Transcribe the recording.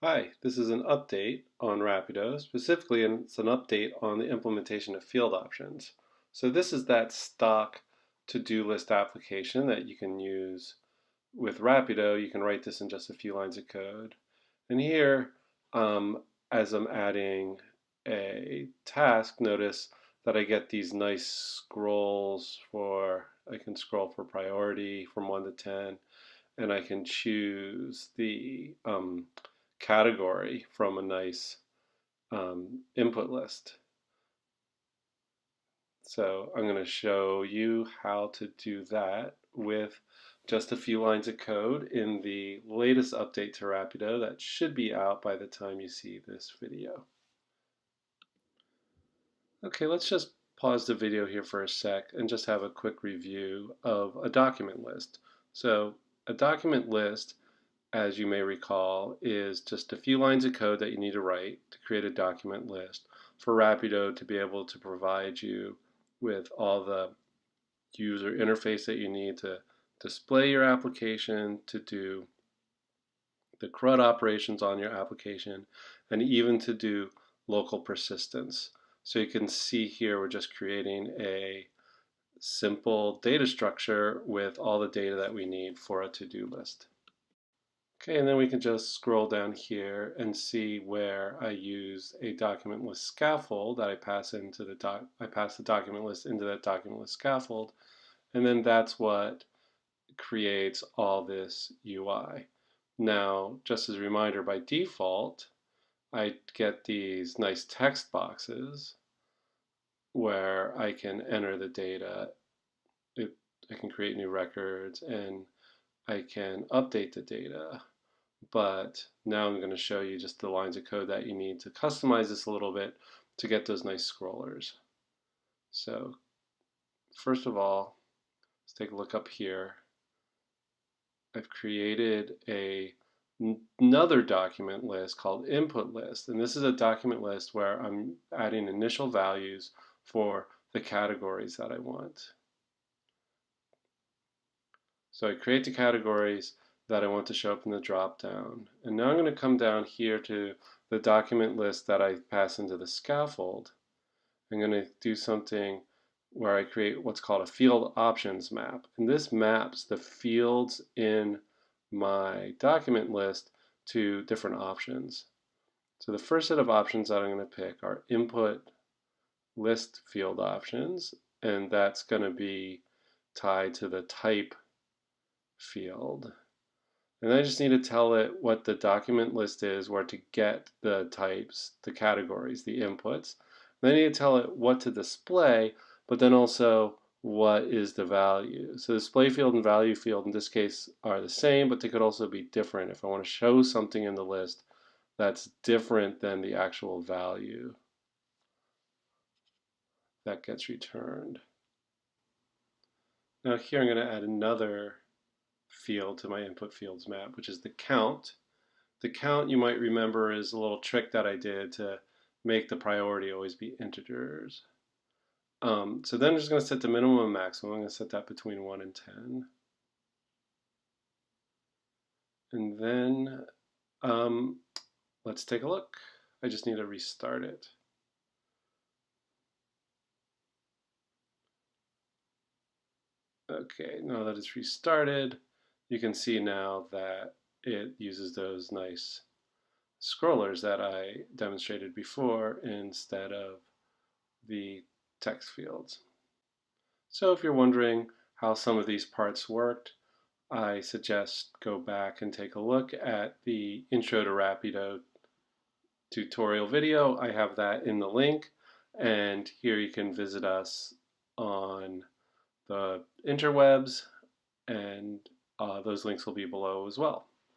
Hi, this is an update on Rapido. Specifically, it's an update on the implementation of field options. So this is that stock to-do list application that you can use with Rapido. You can write this in just a few lines of code. And here, as I'm adding a task, notice that I get these nice scrolls I can scroll for priority from 1 to 10, and I can choose the category from a nice input list. So I'm going to show you how to do that with just a few lines of code in the latest update to Rapido that should be out by the time you see this video. Okay, let's just pause the video here for a sec and just have a quick review of a document list. So a document list, as you may recall, is just a few lines of code that you need to write to create a document list for Rapido to be able to provide you with all the user interface that you need to display your application, to do the CRUD operations on your application, and even to do local persistence. So you can see here we're just creating a simple data structure with all the data that we need for a to-do list. Okay, and then we can just scroll down here and see where I use a document list scaffold that I pass the document list into that document list scaffold, and then that's what creates all this UI. Now, just as a reminder, by default, I get these nice text boxes where I can enter the data. I can create new records and I can update the data. But now I'm going to show you just the lines of code that you need to customize this a little bit to get those nice scrollers. So first of all, let's take a look up here. I've created another document list called input list, and this is a document list where I'm adding initial values for the categories that I want. So I create the categories that I want to show up in the drop-down. And now I'm going to come down here to the document list that I pass into the scaffold. I'm going to do something where I create what's called a field options map. And this maps the fields in my document list to different options. So the first set of options that I'm going to pick are input list field options, and that's going to be tied to the type field. And I just need to tell it what the document list is, where to get the types, the categories, the inputs. Then I need to tell it what to display, but then also what is the value. So display field and value field in this case are the same, but they could also be different if I want to show something in the list that's different than the actual value that gets returned. Now here I'm going to add another field to my input fields map, which is the count. The count, you might remember, is a little trick that I did to make the priority always be integers. So then I'm just going to set the minimum and maximum. I'm going to set that between 1 and 10. And then let's take a look. I just need to restart it. Okay, now that it's restarted, you can see now that it uses those nice scrollers that I demonstrated before instead of the text fields. So if you're wondering how some of these parts worked, I suggest go back and take a look at the Intro to Rapido tutorial video. I have that in the link, and here you can visit us on the interwebs, and those links will be below as well.